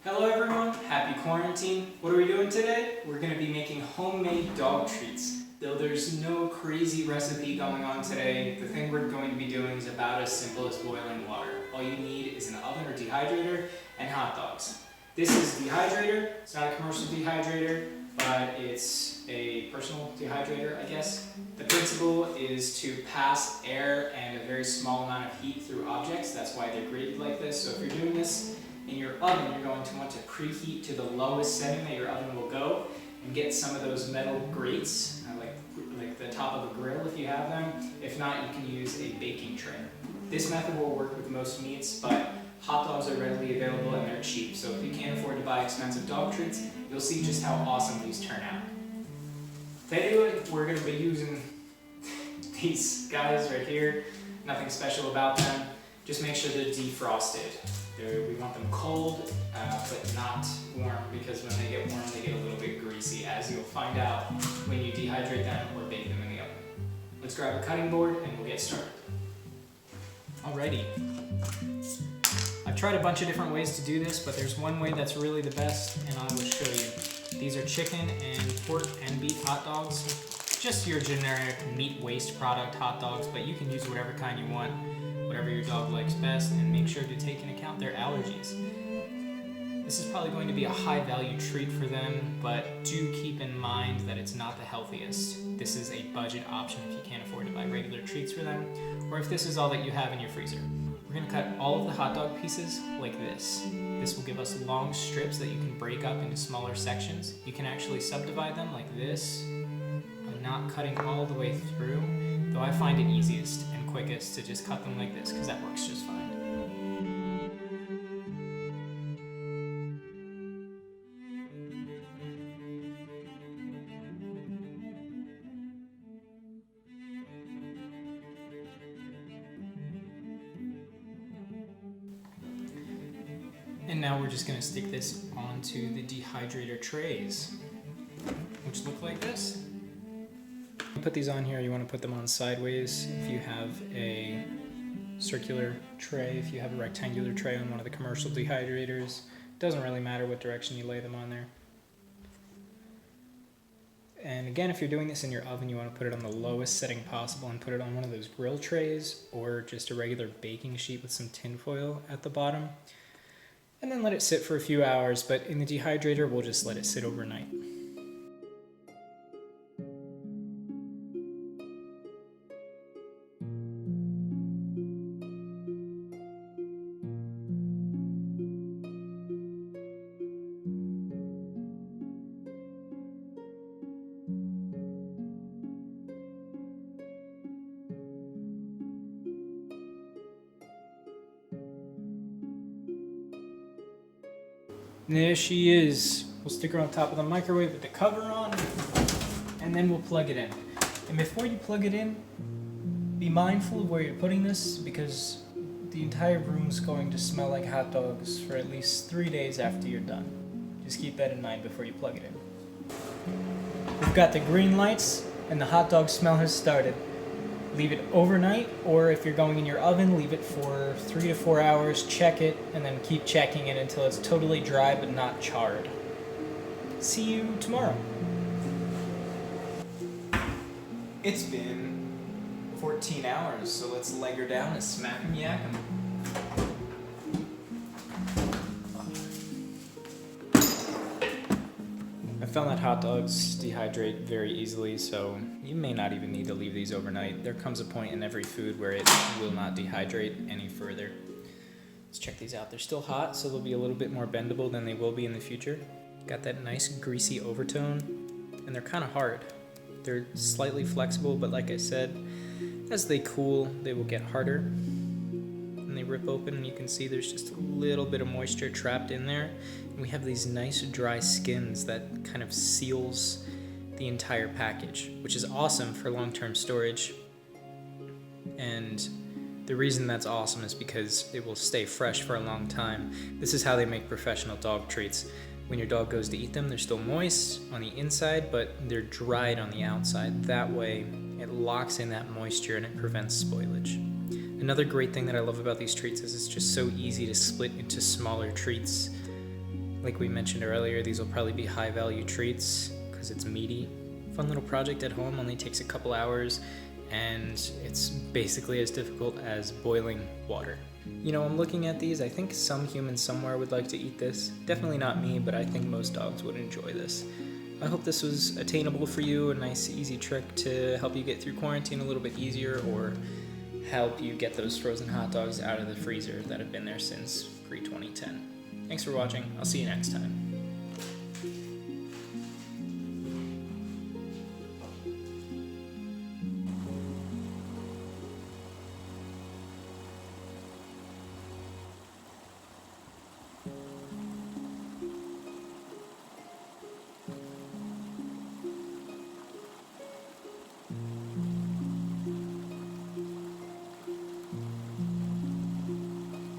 Hello everyone, happy quarantine. What are we doing today? We're going to be making homemade dog treats. Though there's no crazy recipe going on today, the thing we're going to be doing is about as simple as boiling water. All you need is an oven or dehydrator and hot dogs. This is dehydrator. It's not a commercial dehydrator, but it's a personal dehydrator, I guess. The principle is to pass air and a very small amount of heat through objects. That's why they're graded like this. So if you're doing this in your oven, you're going to want to preheat to the lowest setting that your oven will go and get some of those metal grates, like the top of a grill if you have them. If not, you can use a baking tray. This method will work with most meats, but hot dogs are readily available and they're cheap. So if you can't afford to buy expensive dog treats, you'll see just how awesome these turn out. Today we're going to be using these guys right here. Nothing special about them. Just make sure they're defrosted. We want them cold, but not warm, because when they get warm, they get a little bit greasy, as you'll find out when you dehydrate them or bake them in the oven. Let's grab a cutting board and we'll get started. Alrighty. I've tried a bunch of different ways to do this, but there's one way that's really the best, and I will show you. These are chicken and pork and beef hot dogs. Just your generic meat waste product hot dogs, but you can use whatever kind you want, whatever your dog likes best, and make sure to take into account their allergies. This is probably going to be a high value treat for them, but do keep in mind that it's not the healthiest. This is a budget option if you can't afford to buy regular treats for them, or if this is all that you have in your freezer. We're going to cut all of the hot dog pieces like this. This will give us long strips that you can break up into smaller sections. You can actually subdivide them like this by not cutting all the way through, though I find it easiest and quickest to just cut them like this because that works just fine. And now we're just going to stick this onto the dehydrator trays, which look like this. Put these on here, you want to put them on sideways. If you have a circular tray, if you have a rectangular tray on one of the commercial dehydrators, it doesn't really matter what direction you lay them on there. And again, if you're doing this in your oven, you want to put it on the lowest setting possible and put it on one of those grill trays or just a regular baking sheet with some tin foil at the bottom. And then let it sit for a few hours, but in the dehydrator, we'll just let it sit overnight. And there she is. We'll stick her on top of the microwave with the cover on, and then we'll plug it in. And before you plug it in, be mindful of where you're putting this, because the entire room's going to smell like hot dogs for at least 3 days after you're done. Just keep that in mind before you plug it in. We've got the green lights, and the hot dog smell has started. Leave it overnight, or if you're going in your oven, leave it for 3 to 4 hours, check it, and then keep checking it until it's totally dry but not charred. See you tomorrow. It's been 14 hours, so let's leg her down and smack 'em yak 'em. I found that hot dogs dehydrate very easily, so you may not even need to leave these overnight. There comes a point in every food where it will not dehydrate any further. Let's check these out. They're still hot, so they'll be a little bit more bendable than they will be in the future. Got that nice greasy overtone, and they're kind of hard. They're slightly flexible, but like I said, as they cool, they will get harder. And they rip open, and you can see there's just a little bit of moisture trapped in there. And we have these nice dry skins that kind of seals the entire package, which is awesome for long-term storage. And the reason that's awesome is because it will stay fresh for a long time. This is how they make professional dog treats. When your dog goes to eat them, they're still moist on the inside, but they're dried on the outside. That way, it locks in that moisture and it prevents spoilage. Another great thing that I love about these treats is it's just so easy to split into smaller treats. Like we mentioned earlier, these will probably be high value treats because it's meaty. Fun little project at home, only takes a couple hours, and it's basically as difficult as boiling water. You know, I'm looking at these, I think some human somewhere would like to eat this. Definitely not me, but I think most dogs would enjoy this. I hope this was attainable for you, a nice easy trick to help you get through quarantine a little bit easier, or help you get those frozen hot dogs out of the freezer that have been there since pre-2010. Thanks for watching, I'll see you next time.